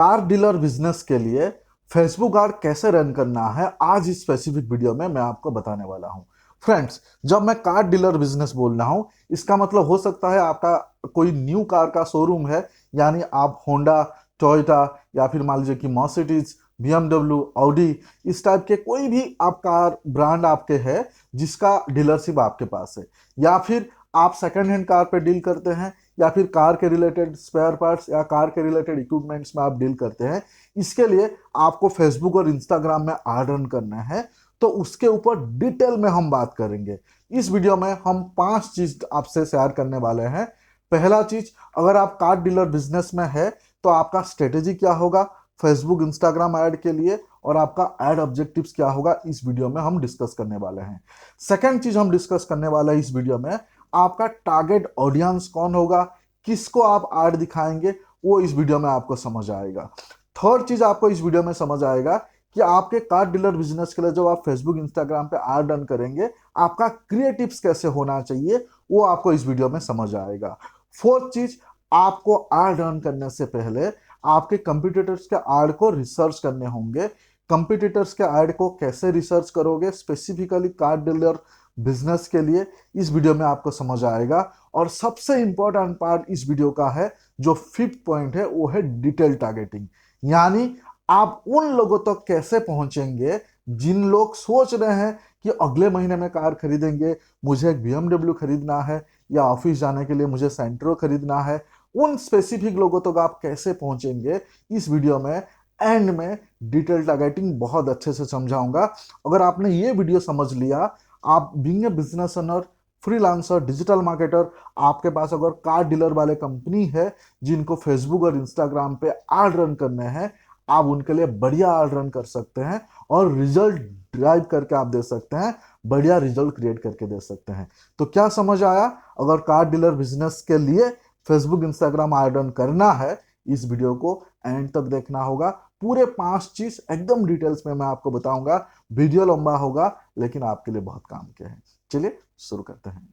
Car dealer business के लिए Facebook ad कैसे रन करना है, आज इस स्पेसिफिक वीडियो में मैं आपको बताने वाला हूं। फ्रेंड्स, जब मैं कार डीलर बिजनेस बोल रहा हूं, इसका मतलब हो सकता है आपका कोई न्यू कार का शोरूम है, यानी आप होंडा, टोयोटा या फिर मान लीजिए कि मर्सिडीज, बीएमडब्ल्यू, ऑडी, इस टाइप के कोई भी आप कार ब्रांड आपके है जिसका डीलरशिप आपके पास है, या फिर आप सेकंड हैंड कार पे डील करते हैं, या फिर कार के रिलेटेड स्पेयर पार्ट्स या कार के रिलेटेड इक्विपमेंट्स में आप डील करते हैं। इसके लिए आपको फेसबुक और इंस्टाग्राम में ऐड रन करना है, तो उसके ऊपर डिटेल में हम बात करेंगे। इस वीडियो में हम 5 चीज आपसे शेयर करने वाले हैं। पहला चीज, अगर आप कार डीलर बिजनेस में है तो आपका स्ट्रेटेजी क्या होगा फेसबुक इंस्टाग्राम ऐड के लिए, और आपका ऐड ऑब्जेक्टिव्स क्या होगा, इस वीडियो में हम डिस्कस करने वाले हैं। सेकंड चीज हम डिस्कस करने वाले हैं इस वीडियो में, आपका टारगेट ऑडियंस कौन होगा, किसको आप ऐड दिखाएंगे, वो इस वीडियो में आपको समझ आएगा। थर्ड चीज आपको इस वीडियो में समझ आएगा कि आपके कार डीलर बिजनेस के लिए जब आप फेसबुक इंस्टाग्राम पे ऐड रन करेंगे, आपका क्रिएटिव्स कैसे होना चाहिए, वो आपको इस वीडियो में समझ आएगा। फोर्थ चीज, आपको ऐड रन करने से पहले आपके कंपटीटर्स के ऐड को रिसर्च करने होंगे। कंपटीटर्स के ऐड को कैसे रिसर्च करोगे स्पेसिफिकली कार डीलर बिजनेस के लिए, इस वीडियो में आपको समझ आएगा। और सबसे इंपॉर्टेंट पार्ट इस वीडियो का है, जो फिफ्थ पॉइंट है, वो है डिटेल टारगेटिंग। यानी आप उन लोगों तक तो कैसे पहुंचेंगे जिन लोग सोच रहे हैं कि अगले महीने में कार खरीदेंगे, मुझे एक बीएमडब्ल्यू खरीदना है, या ऑफिस जाने के लिए मुझे सेंट्रो खरीदना है। उन स्पेसिफिक लोगों तक तो आप कैसे पहुंचेंगे, इस वीडियो में एंड में डिटेल टारगेटिंग बहुत अच्छे से समझाऊंगा। अगर आपने ये वीडियो समझ लिया, आप being a business owner, freelancer, digital marketer, आपके पास अगर कार डीलर वाले कंपनी है जिनको फेसबुक और इंस्टाग्राम पे ऐड रन करने हैं, आप उनके लिए बढ़िया ऐड रन कर सकते हैं और रिजल्ट ड्राइव करके आप दे सकते हैं, बढ़िया रिजल्ट क्रिएट करके दे सकते हैं। तो क्या समझ आया? अगर कार डीलर बिजनेस के लिए फेसबुक इंस्टाग्राम ऐड रन करना है, इस वीडियो को एंड तक देखना होगा। पूरे 5 चीज एकदम डिटेल्स में मैं आपको बताऊंगा। वीडियो लंबा होगा लेकिन आपके लिए बहुत काम के हैं। चलिए शुरू करते हैं।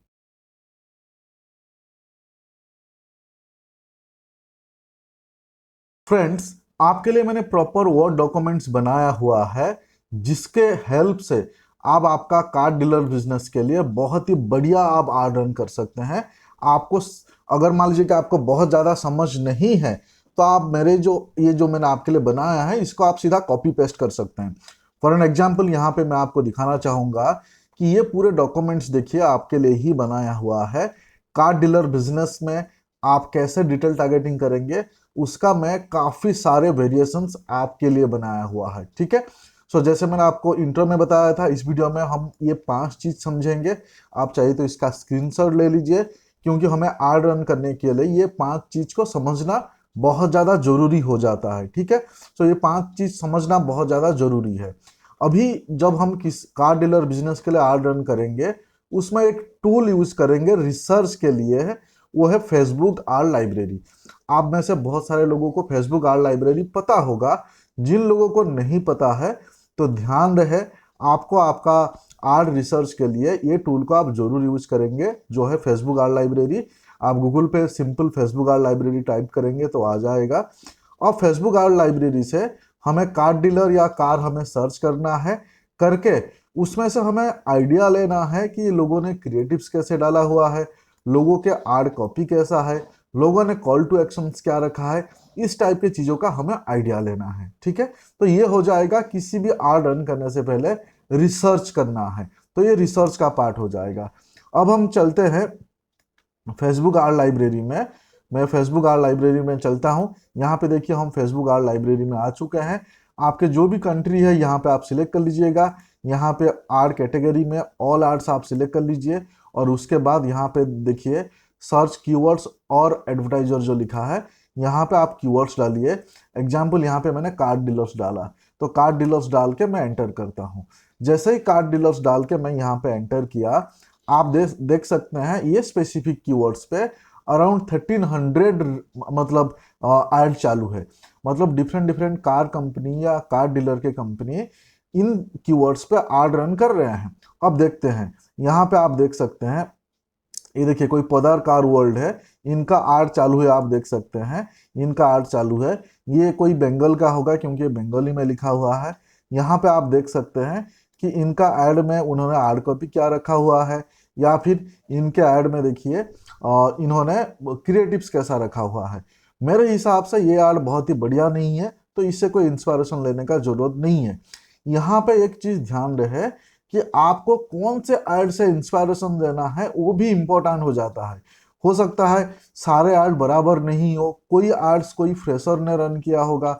फ्रेंड्स, आपके लिए मैंने प्रॉपर वर्ड डॉक्यूमेंट्स बनाया हुआ है, जिसके हेल्प से आप आपका कार डीलर बिजनेस के लिए बहुत ही बढ़िया आप ऐड रन कर सकते हैं। आपको अगर मान लीजिए कि आपको बहुत ज़्यादा समझ नहीं है, तो आप मेरे जो ये जो मैंने आपके लिए बनाया है, इसको आप सीधा कॉपी पेस्ट कर सकते हैं। फॉर एन एग्जाम्पल, यहाँ पे मैं आपको दिखाना चाहूँगा कि ये पूरे डॉक्यूमेंट्स देखिए आपके लिए ही बनाया हुआ है। कार डीलर बिजनेस में आप कैसे डिटेल टारगेटिंग करेंगे, उसका मैं काफी सारे वेरिएशंस आपके लिए बनाया हुआ है। ठीक है। सो जैसे मैंने आपको इंट्रो में बताया था, इस वीडियो में हम ये 5 चीज समझेंगे। आप चाहिए तो इसका स्क्रीनशॉट ले लीजिए, क्योंकि हमें ऐड रन करने के लिए ये 5 चीज को समझना बहुत ज्यादा जरूरी हो जाता है। ठीक है। सो ये 5 चीज समझना बहुत ज्यादा जरूरी है। अभी जब हम किस कार डीलर बिजनेस के लिए ऐड रन करेंगे, उसमें एक टूल यूज करेंगे रिसर्च के लिए, वो है फेसबुक आर लाइब्रेरी। आप में से बहुत सारे लोगों को फेसबुक आर लाइब्रेरी पता होगा। जिन लोगों को नहीं पता है, तो ध्यान रहे, आपको आपका आर रिसर्च के लिए ये टूल को आप जरूर यूज करेंगे, जो है फेसबुक आर लाइब्रेरी। आप गूगल पे simple Facebook R library type करेंगे तो आ जाएगा। और फेसबुक आर लाइब्रेरी से हमें कार डीलर या कार हमें सर्च करना है, करके उसमें से हमें आइडिया लेना है कि लोगों ने क्रिएटिव्स कैसे डाला हुआ है, लोगों के आर्ट कॉपी कैसा है, लोगों ने कॉल टू एक्शंस क्या रखा है, इस टाइप की चीजों का हमें आइडिया लेना है। ठीक है। तो ये हो जाएगा, किसी भी आर्ट रन करने से पहले रिसर्च करना है, तो ये रिसर्च का पार्ट हो जाएगा। अब हम चलते हैं फेसबुक आर्ट लाइब्रेरी में। मैं फेसबुक आर्ट लाइब्रेरी में चलता हूँ। यहाँ पे देखिए हम फेसबुक आर्ट लाइब्रेरी में आ चुके हैं। आपके जो भी कंट्री है यहाँ पे आप सिलेक्ट कर लीजिएगा। यहाँ पे आर्ट कैटेगरी में ऑल आर्ट्स आप सिलेक्ट कर लीजिए, और उसके बाद यहाँ पे देखिए सर्च कीवर्ड्स और एडवर्टाइजर जो लिखा है, यहाँ पे आप कीवर्ड्स डालिए। एग्जाम्पल यहाँ पे मैंने कार डीलर्स डाला, तो कार डीलर्स डाल के मैं एंटर करता हूँ। जैसे ही कार डीलर्स डाल के मैं यहाँ पे एंटर किया, आप देख सकते हैं ये स्पेसिफिक कीवर्ड्स पे अराउंड 1300 मतलब ऐड चालू है। मतलब डिफरेंट डिफरेंट कार कंपनी या कार डीलर के कंपनी इन कीवर्ड्स पे ऐड रन कर रहे हैं। अब देखते हैं, यहाँ पे आप देख सकते हैं, ये देखिए कोई पदार कार वर्ल्ड है, इनका ऐड चालू है, आप देख सकते हैं। इनका ऐड चालू है। ये कोई बंगाल का होगा क्योंकि ये बंगाली में लिखा हुआ है। यहाँ पे आप देख सकते हैं कि इनका ऐड में उन्होंने ऐड कॉपी क्या रखा हुआ है, या फिर इनके ऐड में देखिए इन्होंने क्रिएटिव्स कैसा रखा हुआ है। मेरे हिसाब से ये ऐड बहुत ही बढ़िया नहीं है, तो इससे कोई इंस्पिरेशन लेने का जरूरत नहीं है। यहाँ पे एक चीज ध्यान रहे कि आपको कौन से ऐड से इंस्पिरेशन देना है, वो भी इम्पोर्टेंट हो जाता है। हो सकता है सारे ऐड बराबर नहीं हो, कोई एड्स कोई फ्रेशर ने रन किया होगा,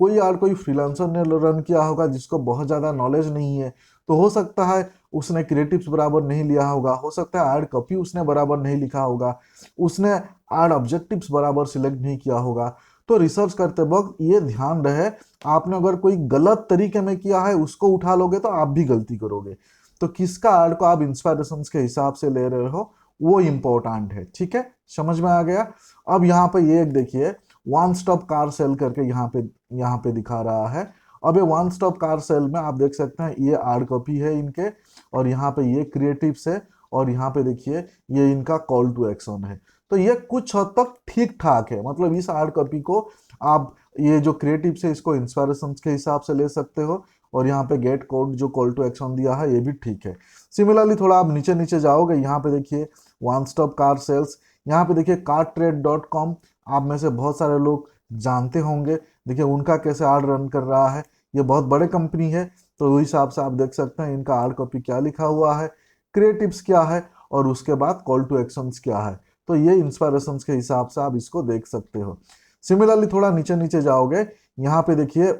कोई ऐड कोई फ्रीलांसर ने रन किया होगा जिसको बहुत ज़्यादा नॉलेज नहीं है, तो हो सकता है उसने क्रिएटिव्स बराबर नहीं लिया होगा, हो सकता है ऐड कॉपी उसने बराबर नहीं लिखा होगा, उसने ऐड ऑब्जेक्टिव्स बराबर सिलेक्ट नहीं किया होगा। तो रिसर्च करते वक्त ये ध्यान रहे, आपने अगर कोई गलत तरीके में किया है उसको उठा लोगे तो आप भी गलती करोगे। तो किसका ऐड को आप इंस्पायरेशन के हिसाब से ले रहे हो वो इम्पोर्टेंट है। ठीक है, समझ में आ गया। अब यहाँ पे ये एक देखिए वन स्टॉप कार सेल करके यहाँ पे दिखा रहा है। अब ये वन स्टॉप कार सेल में आप देख सकते हैं ये ऐड कॉपी है इनके, और यहाँ पे ये क्रिएटिव्स है, और यहाँ पे देखिए ये इनका कॉल टू एक्शन है। तो ये कुछ हद तक ठीक ठाक है, मतलब इस ऐड कॉपी को आप ये जो क्रिएटिव्स है इसको इंस्पायरेशन के हिसाब से ले सकते हो, और यहाँ पे गेट कोड जो कॉल टू एक्शन दिया है ये भी ठीक है। सिमिलरली थोड़ा आप नीचे नीचे जाओगे, यहाँ पे देखिए वन स्टॉप कार सेल्स, यहाँ पे देखिए cartrade.com, आप में से बहुत सारे लोग जानते होंगे। देखिए उनका कैसे ऐड रन कर रहा है, ये बहुत बड़े कंपनी है, तो उस हिसाब से आप देख सकते हैं इनका ऐड कॉपी क्या लिखा हुआ है, क्रिएटिव्स क्या है, और उसके बाद कॉल टू एक्शंस क्या है। तो ये इंस्पायरेशन के हिसाब से आप इसको देख सकते हो। सिमिलरली थोड़ा नीचे नीचे जाओगे, यहाँ पे देखिए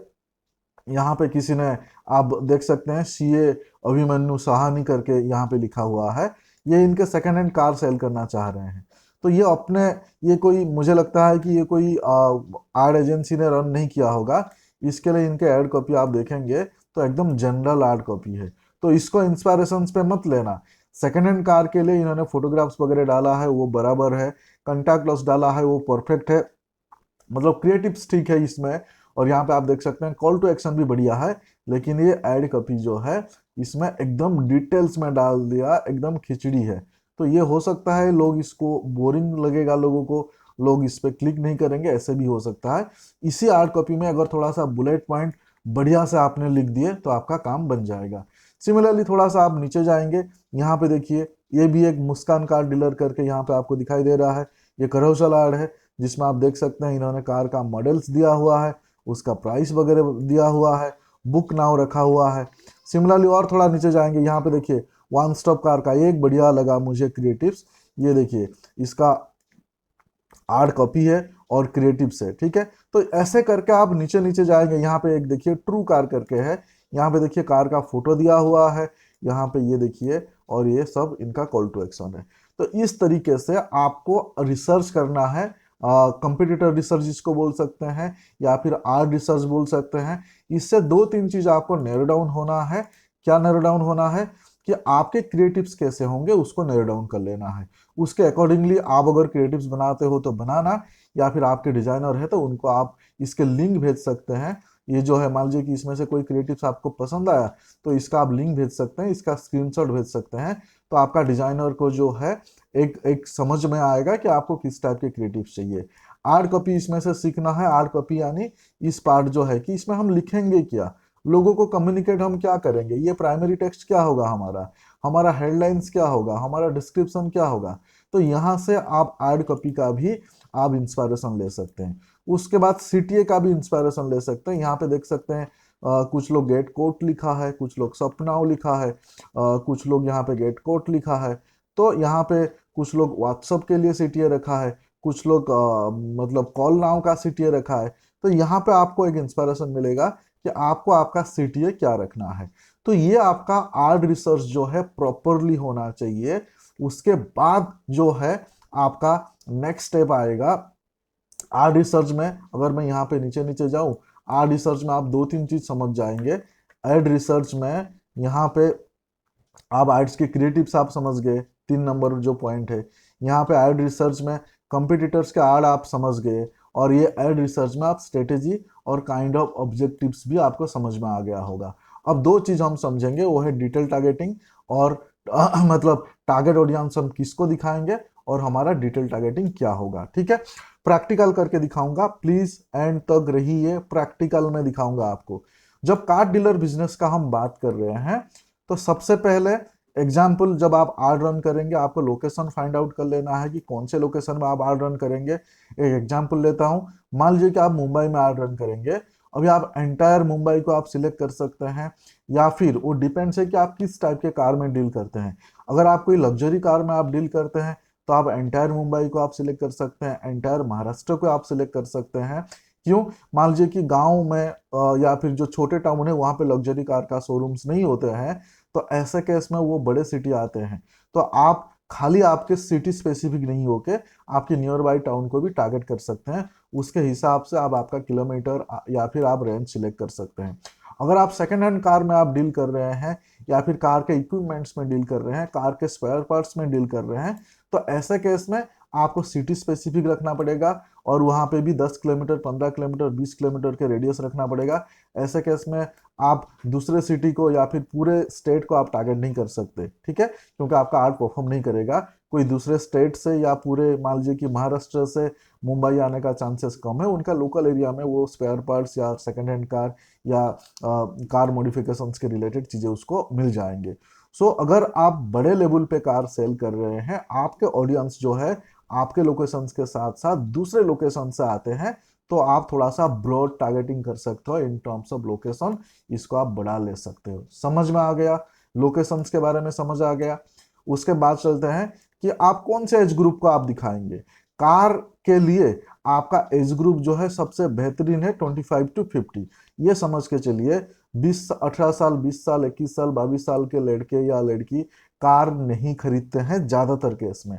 यहाँ पे किसी ने, आप देख सकते हैं सीए अभिमन्यु साहनी करके यहाँ पे लिखा हुआ है, ये इनके सेकंड हैंड कार सेल करना चाह रहे हैं। तो ये अपने, ये कोई मुझे लगता है कि ये कोई एड एजेंसी ने रन नहीं किया होगा, इसके लिए इनके ऐड कॉपी आप देखेंगे तो एकदम जनरल ऐड कॉपी है। तो इसको इंस्पायरेशन पे मत लेना। सेकंड हैंड कार के लिए इन्होंने फोटोग्राफ्स वगैरह डाला है वो बराबर है, कंटैक्ट लॉस डाला है वो परफेक्ट है, मतलब क्रिएटिव्स ठीक है इसमें। और यहाँ पे आप देख सकते हैं कॉल टू एक्शन भी बढ़िया है, लेकिन ये ऐड कॉपी जो है इसमें एकदम डिटेल्स में डाल दिया, एकदम खिचड़ी है। तो ये हो सकता है लोग इसको बोरिंग लगेगा, लोगों को, लोग इस पे क्लिक नहीं करेंगे, ऐसे भी हो सकता है। इसी ऐड कॉपी में अगर थोड़ा सा बुलेट पॉइंट बढ़िया से आपने लिख दिए तो आपका काम बन जाएगा। सिमिलरली थोड़ा सा आप नीचे जाएंगे, यहाँ पे देखिए ये भी एक मुस्कान कार डीलर करके यहाँ पे आपको दिखाई दे रहा है, ये करोसल ऐड है, जिसमें आप देख सकते हैं इन्होंने कार का मॉडल्स दिया हुआ है, उसका प्राइस वगैरह दिया हुआ है, बुक नाउ रखा हुआ है। सिमिलरली और थोड़ा नीचे जाएंगे, यहाँ पे देखिए वन स्टॉप कार का एक बढ़िया लगा मुझे क्रिएटिव्स, ये देखिए इसका आर्ट कॉपी है और क्रिएटिव्स है। ठीक है, तो ऐसे करके आप नीचे नीचे जाएंगे, यहाँ पे एक देखिए ट्रू कार करके है, यहाँ पे देखिए कार का फोटो दिया हुआ है, यहाँ पे ये देखिए, और ये सब इनका कॉल टू एक्शन है। तो इस तरीके से आपको रिसर्च करना है, कंपिटिटर रिसर्च जिसको बोल सकते हैं, या फिर आर रिसर्च बोल सकते हैं। इससे दो तीन चीज आपको नैरो डाउन होना है। क्या नैरो डाउन होना है कि आपके क्रिएटिव्स कैसे होंगे उसको नैरो डाउन कर लेना है। उसके अकॉर्डिंगली आप अगर क्रिएटिव्स बनाते हो तो बनाना, या फिर आपके डिजाइनर है तो उनको आप इसके लिंक भेज सकते हैं। ये जो है मान लीजिए कि इसमें से कोई क्रिएटिव्स आपको पसंद आया तो इसका आप लिंक भेज सकते हैं, इसका स्क्रीनशॉट भेज सकते हैं, तो आपका डिजाइनर को जो है एक एक समझ में आएगा कि आपको किस टाइप के क्रिएटिव्स चाहिए। आर्ट कॉपी इसमें से सीखना है। आर्ट कॉपी यानी इस पार्ट जो है कि इसमें हम लिखेंगे क्या, लोगों को कम्युनिकेट हम क्या करेंगे, ये प्राइमरी टेक्स्ट क्या होगा, हमारा हमारा हेडलाइंस क्या होगा, हमारा डिस्क्रिप्शन क्या होगा। तो यहाँ से आप आर्ट कॉपी का भी आप इंस्पायरेशन ले सकते हैं। उसके बाद सीटीए का भी इंस्पायरेशन ले सकते हैं। यहाँ पे देख सकते हैं कुछ लोग गेट कोट लिखा है, कुछ लोग सपनाओ लिखा है, कुछ लोग यहाँ पे गेट कोट लिखा है। तो यहाँ पे कुछ लोग व्हाट्सअप के लिए सीटीए रखा है, कुछ लोग मतलब कॉल नाउ का सीटीए रखा है। तो यहाँ पे आपको एक इंस्पायरेशन मिलेगा कि आपको आपका सीटीए क्या रखना है। तो ये आपका आर्ट रिसर्च जो है प्रॉपरली होना चाहिए। उसके बाद जो है आपका नेक्स्ट स्टेप आएगा आर्ट रिसर्च में। अगर मैं यहाँ पे नीचे नीचे जाऊँ, आर्ट रिसर्च में आप दो तीन चीज समझ जाएंगे। एड रिसर्च में यहाँ पे आप आर्ट्स के क्रिएटिव्स आप समझ गए, 3 नंबर जो पॉइंट है। यहाँ पे एड रिसर्च में कंपिटिटर्स के आर्ट आप समझ गए, और ये एड रिसर्च में आप स्ट्रेटेजी और काइंड ऑफ ऑब्जेक्टिव्स भी आपको समझ में आ गया होगा। अब दो चीज हम समझेंगे, वो है डिटेल टारगेटिंग और मतलब टारगेट ऑडियंस हम किसको दिखाएंगे और हमारा डिटेल टारगेटिंग क्या होगा। ठीक है, प्रैक्टिकल करके दिखाऊंगा, प्लीज एंड तक रहिए, प्रैक्टिकल में दिखाऊंगा आपको। जब कार डीलर बिजनेस का हम बात कर रहे हैं तो सबसे पहले एग्जाम्पल, जब आप आर रन करेंगे आपको लोकेशन फाइंड आउट कर लेना है कि कौन से लोकेशन में आप आर रन करेंगे। एक एग्जाम्पल लेता हूं, मान लीजिए कि आप मुंबई में आर रन करेंगे। अभी आप एंटायर मुंबई को आप सिलेक्ट कर सकते हैं, या फिर वो डिपेंड्स है कि आप किस टाइप के कार में डील करते हैं। अगर आप कोई लग्जरी कार में आप डील करते हैं तो आप एंटायर मुंबई को आप सिलेक्ट कर सकते हैं, एंटायर महाराष्ट्र को आप सिलेक्ट कर सकते हैं। क्यों? मान लीजिए कि गांव में या फिर जो छोटे टाउन है वहां पे लग्जरी कार का शोरूम्स नहीं होते हैं, तो ऐसे केस में वो बड़े सिटी आते हैं। तो आप खाली आपके सिटी स्पेसिफिक नहीं होके आपके नियर बाई टाउन को भी टारगेट कर सकते हैं। उसके हिसाब से आप आपका किलोमीटर या फिर आप रेंज सिलेक्ट कर सकते हैं। अगर आप सेकेंड हैंड कार में आप डील कर रहे हैं, या फिर कार के इक्विपमेंट्स में डील कर रहे हैं, कार के स्पेयर पार्ट्स में डील कर रहे हैं, तो ऐसे केस में आपको सिटी स्पेसिफिक रखना पड़ेगा, और वहां पे भी 10 किलोमीटर, 15 किलोमीटर, 20 किलोमीटर के रेडियस रखना पड़ेगा। ऐसे केस में आप दूसरे सिटी को या फिर पूरे स्टेट को आप टारगेट नहीं कर सकते, ठीक है, क्योंकि आपका आर्ट परफॉर्म नहीं करेगा। कोई दूसरे स्टेट से या पूरे मान लीजिए कि महाराष्ट्र से मुंबई आने का चांसेस कम है, उनका लोकल एरिया में वो स्पेयर पार्ट्स या सेकेंड हैंड कार या कार मॉडिफिकेशंस के रिलेटेड चीज़ें उसको मिल जाएंगे। सो अगर आप बड़े लेवल पे कार सेल कर रहे हैं, आपके ऑडियंस जो है आपके लोकेशंस के साथ साथ दूसरे लोकेशन से आते हैं, तो आप थोड़ा सा ब्रॉड टारगेटिंग कर सकते हो इन टर्म्स ऑफ लोकेशन, इसको आप बढ़ा ले सकते हो। समझ में आ गया? लोकेशंस के बारे में समझ आ गया। उसके बाद चलते हैं कि आप कौन से एज ग्रुप को आप दिखाएंगे। कार के लिए आपका एज ग्रुप जो है सबसे बेहतरीन है 25 to 50। ये समझ के चलिए 18 साल, 20 साल, 21 साल, 22 साल के लड़के या लड़की कार नहीं खरीदते हैं ज्यादातर केस में।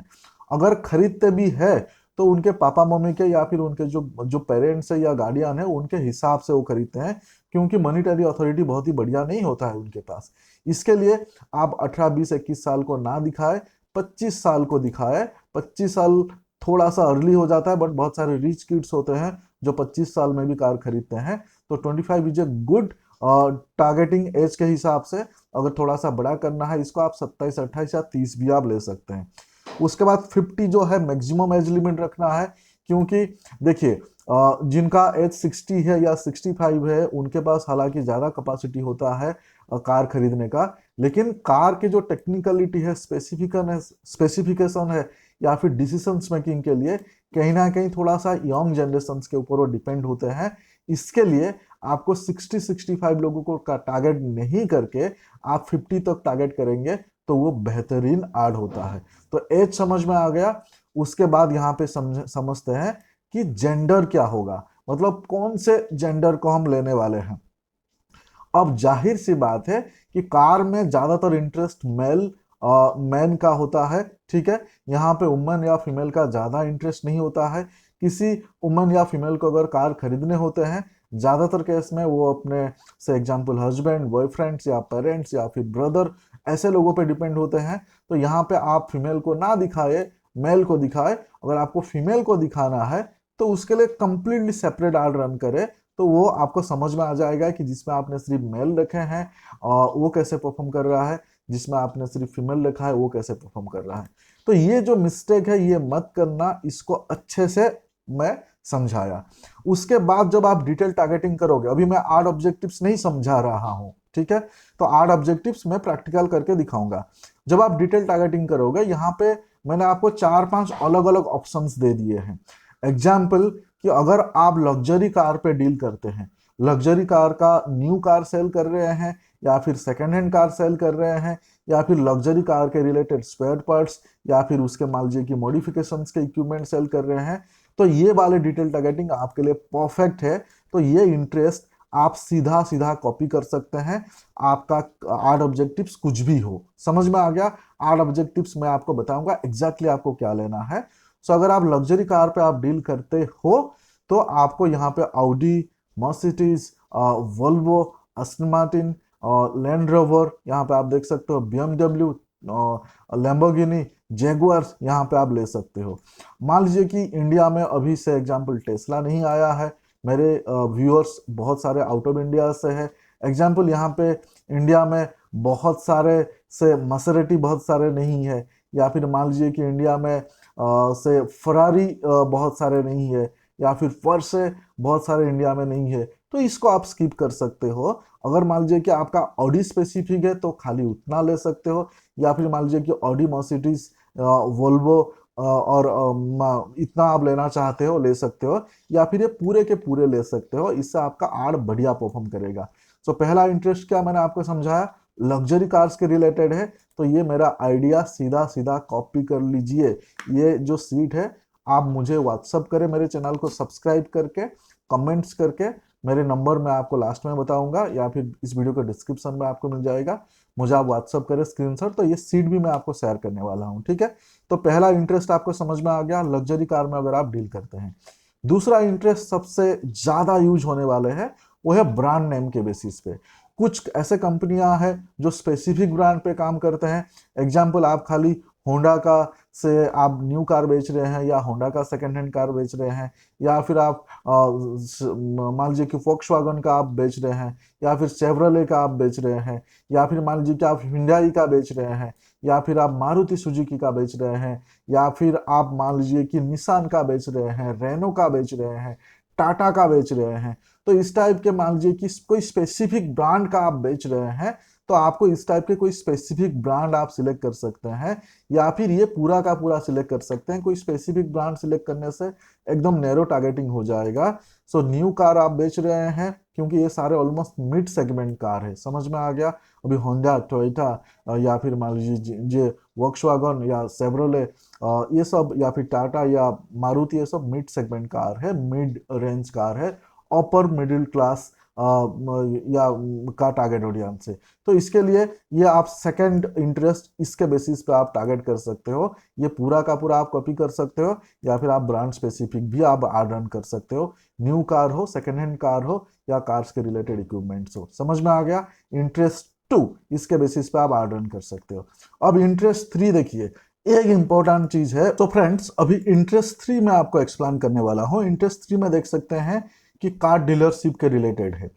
अगर खरीदते भी है तो उनके पापा मम्मी के या फिर उनके जो जो पेरेंट्स है या गार्डियन है उनके हिसाब से वो खरीदते हैं, क्योंकि मॉनिटरी अथॉरिटी बहुत ही बढ़िया नहीं होता है उनके पास। इसके लिए आप 18, 20, 21 साल को ना दिखाए, 25 साल को दिखाए। 25 साल थोड़ा सा अर्ली हो जाता है, बट बहुत सारे रिच किड्स होते हैं जो 25 साल में भी कार खरीदते हैं। तो 25 is a good targeting age के हिसाब से। अगर थोड़ा सा बड़ा करना है इसको, आप 27, 28 या 30 भी आप ले सकते हैं। उसके बाद 50 जो है मैक्सिमम एज लिमिट रखना है, क्योंकि देखिए जिनका एज 60 है या 65 है उनके पास हालांकि ज़्यादा कैपेसिटी होता है कार खरीदने का, लेकिन कार की जो टेक्निकलिटी है, स्पेसिफिकेशन है, या फिर डिसीजंस मेकिंग के लिए कहीं ना कहीं थोड़ा सा यंग जनरेशन के ऊपर वो डिपेंड होते हैं। इसके लिए आपको 60-65 लोगों को का टारगेट नहीं करके आप 50 तक टारगेट करेंगे तो वो बेहतरीन ऐड होता है। तो एज समझ में आ गया। उसके बाद यहाँ पे समझते हैं कि जेंडर क्या होगा, मतलब कौन से जेंडर को हम लेने वाले हैं। अब जाहिर सी बात है कि कार में ज्यादातर इंटरेस्ट मैन का होता है, ठीक है। यहाँ पे वुमन या फीमेल का ज्यादा इंटरेस्ट नहीं होता है। किसी वुमन या फीमेल को अगर कार खरीदने होते हैं, ज्यादातर केस में वो अपने से एग्जांपल हस्बैंड, बॉयफ्रेंड्स या पेरेंट्स या फिर ब्रदर, ऐसे लोगों पे डिपेंड होते हैं। तो यहाँ पे आप फीमेल को ना दिखाए, मेल को दिखाए। अगर आपको फीमेल को दिखाना है तो उसके लिए कंप्लीटली सेपरेट आर्ट रन करे, तो वो आपको समझ में आ जाएगा कि जिसमें आपने सिर्फ मेल रखे हैं वो कैसे परफॉर्म कर रहा है, जिसमें आपने सिर्फ फीमेल रखा है वो कैसे परफॉर्म कर रहा है। तो ये जो मिस्टेक है ये मत करना, इसको अच्छे से मैं समझाया। उसके बाद जब आप डिटेल टारगेटिंग करोगे, अभी मैं 8 ऑब्जेक्टिव्स नहीं समझा रहा हूं, ठीक है, तो 8 ऑब्जेक्टिव्स मैं प्रैक्टिकल करके दिखाऊंगा। जब आप डिटेल टारगेटिंग करोगे, यहाँ पे मैंने आपको 4-5 अलग अलग ऑप्शंस दे दिए हैं। एग्जाम्पल कि अगर आप लग्जरी कार पे डील करते हैं, लग्जरी कार का न्यू कार सेल कर रहे हैं, या फिर सेकेंड हैंड कार सेल कर रहे हैं, या फिर लग्जरी कार के रिलेटेड स्पेयर पार्ट्स, या फिर उसके मान लीजिए कि मॉडिफिकेशंस के इक्विपमेंट सेल कर रहे हैं, तो ये वाले डिटेल टारगेटिंग आपके लिए परफेक्ट है। तो ये इंटरेस्ट आप सीधा सीधा कॉपी कर सकते हैं। आपका 8 ऑब्जेक्टिव्स कुछ भी हो, समझ में आ गया। 8 ऑब्जेक्टिव्स मैं आपको बताऊंगा एग्जैक्टली आपको क्या लेना है। सो अगर आप लग्जरी कार पे आप डील करते हो तो आपको यहाँ पे Audi, Mercedes, Volvo, Aston Martin, land rover, यहाँ पे आप देख सकते हो BMW, लैम्बोर्गिनी, जैगुआर यहाँ पे आप ले सकते हो। मान लीजिए कि इंडिया में अभी से एग्जांपल टेस्ला नहीं आया है, मेरे व्यूअर्स बहुत सारे आउट ऑफ इंडिया से है। एग्जांपल यहाँ पे इंडिया में बहुत सारे से मसेरेटी बहुत सारे नहीं है, या फिर मान लीजिए कि इंडिया में से फरारी बहुत सारे नहीं है, या फिर फर्से बहुत सारे इंडिया में नहीं है, तो इसको आप स्किप कर सकते हो। अगर मान लीजिए कि आपका ऑडी स्पेसिफिक है तो खाली उतना ले सकते हो, या फिर मान लीजिए कि ऑडी मर्सिडीज वोल्वो और इतना आप लेना चाहते हो ले सकते हो, या फिर ये पूरे के पूरे ले सकते हो। इससे आपका आड़ बढ़िया परफॉर्म करेगा। सो पहला इंटरेस्ट क्या मैंने आपको समझाया, लग्जरी कार्स के रिलेटेड है। तो ये मेरा आइडिया सीधा सीधा कॉपी कर लीजिए। ये जो सीट है आप मुझे व्हाट्सअप करें, मेरे चैनल को सब्सक्राइब करके, कमेंट्स करके। मेरे नंबर मैं आपको लास्ट में बताऊंगा, या फिर इस वीडियो के डिस्क्रिप्शन में आपको मिल जाएगा। मुझे आप व्हाट्सअप करें स्क्रीनशॉट, तो ये सीट भी मैं आपको शेयर करने वाला हूँ, ठीक है। तो पहला इंटरेस्ट आपको समझ में आ गया, लग्जरी कार में अगर आप डील करते हैं। दूसरा इंटरेस्ट सबसे ज्यादा यूज होने वाले हैं, वो है ब्रांड नेम के बेसिस पे। कुछ ऐसे कंपनियां हैं जो स्पेसिफिक ब्रांड पे काम करते हैं। एग्जाम्पल, आप खाली होंडा का से आप न्यू कार बेच रहे हैं, या होंडा का सेकेंड हैंड कार बेच रहे हैं, या फिर आप मान लीजिए कि वॉक्सवैगन का आप बेच रहे हैं, या फिर शेवरले का आप बेच रहे हैं, या फिर मान लीजिए कि आप हिंडाई का बेच रहे हैं, या फिर आप मारुति सुजुकी का बेच रहे हैं, या फिर आप मान लीजिए कि निसान का बेच रहे हैं, रेनो का बेच रहे हैं, टाटा का बेच रहे हैं। तो इस टाइप के मान लीजिए कि कोई स्पेसिफिक ब्रांड का आप बेच रहे हैं, तो आपको इस टाइप के कोई स्पेसिफिक ब्रांड आप सिलेक्ट कर सकते हैं, या फिर ये पूरा का पूरा सिलेक्ट कर सकते हैं। कोई स्पेसिफिक ब्रांड सिलेक्ट करने से एकदम नैरो टारगेटिंग हो जाएगा। सो न्यू कार आप बेच रहे हैं, क्योंकि ये सारे ऑलमोस्ट मिड सेगमेंट कार है, समझ में आ गया। अभी होंडा, टोयोटा, या फिर मान लीजिए जे वॉक्सवैगन या सेवरोले, ये सब, या फिर टाटा या मारुति, ये सब मिड सेगमेंट कार है, मिड रेंज कार है, अपर मिडिल क्लास या का टारगेट ऑडियंस है। तो इसके लिए ये आप सेकंड इंटरेस्ट इसके बेसिस पे आप टारगेट कर सकते हो। ये पूरा का पूरा आप कॉपी कर सकते हो, या फिर आप ब्रांड स्पेसिफिक भी आप ऐड रन कर सकते हो। न्यू कार हो, सेकंड हैंड कार हो, या कार्स के रिलेटेड इक्विपमेंट्स हो। समझ में आ गया। इंटरेस्ट 2 इसके बेसिस पे आप ऐड रन कर सकते हो। अब इंटरेस्ट 3 देखिए, एक इंपॉर्टेंट चीज है। तो फ्रेंड्स, अभी इंटरेस्ट 3 मैं आपको एक्सप्लेन करने वाला हूं। इंटरेस्ट 3 में देख सकते हैं कि कार डीलरशिप के रिलेटेड है।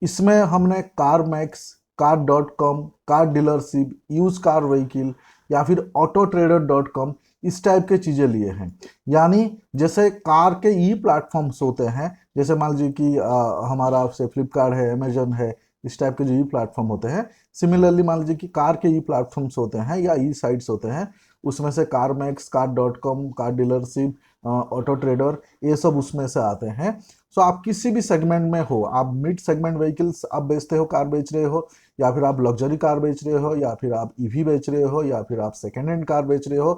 इसमें हमने car max, car.com, car dealership, use car vehicle, या फिर ऑटो ट्रेडर.com, इस टाइप के चीजें लिए हैं। यानी जैसे कार के ई प्लेटफॉर्म्स होते हैं, जैसे मान लीजिए कि हमारा आपसे फ्लिपकार्ट है, अमेजन है, इस टाइप के जो ई प्लेटफॉर्म होते हैं। सिमिलरली मान लीजिए कि कार के ई प्लेटफॉर्म्स होते हैं या ई साइट्स होते हैं, उसमें से car max, car.com, car dealership, auto trader, ये सब उसमें से आते हैं। सो आप किसी भी सेगमेंट में हो, आप मिड सेगमेंट व्हीकल्स आप बेचते हो, कार बेच रहे हो, या फिर आप लग्जरी कार बेच रहे हो, या फिर आप ईवी बेच रहे हो, या फिर आप सेकेंड हैंड कार बेच रहे हो,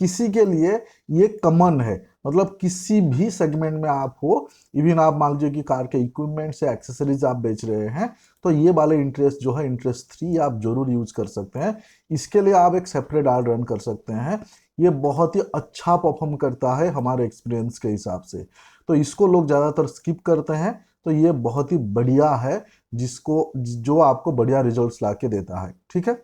किसी के लिए ये कॉमन है। मतलब किसी भी सेगमेंट में आप हो, इवन आप मान लीजिए कि कार के इक्विपमेंट्स या एक्सेसरीज आप बेच रहे हैं, तो ये वाले इंटरेस्ट जो है, इंटरेस्ट 3 आप जरूर यूज कर सकते हैं। इसके लिए आप एक सेपरेट आर रन कर सकते हैं। ये बहुत ही अच्छा परफॉर्म करता है हमारे एक्सपीरियंस के हिसाब से। तो इसको लोग ज्यादातर स्किप करते हैं। तो ये बहुत ही बढ़िया है, जिसको जो आपको बढ़िया रिजल्ट्स ला के देता है, ठीक है।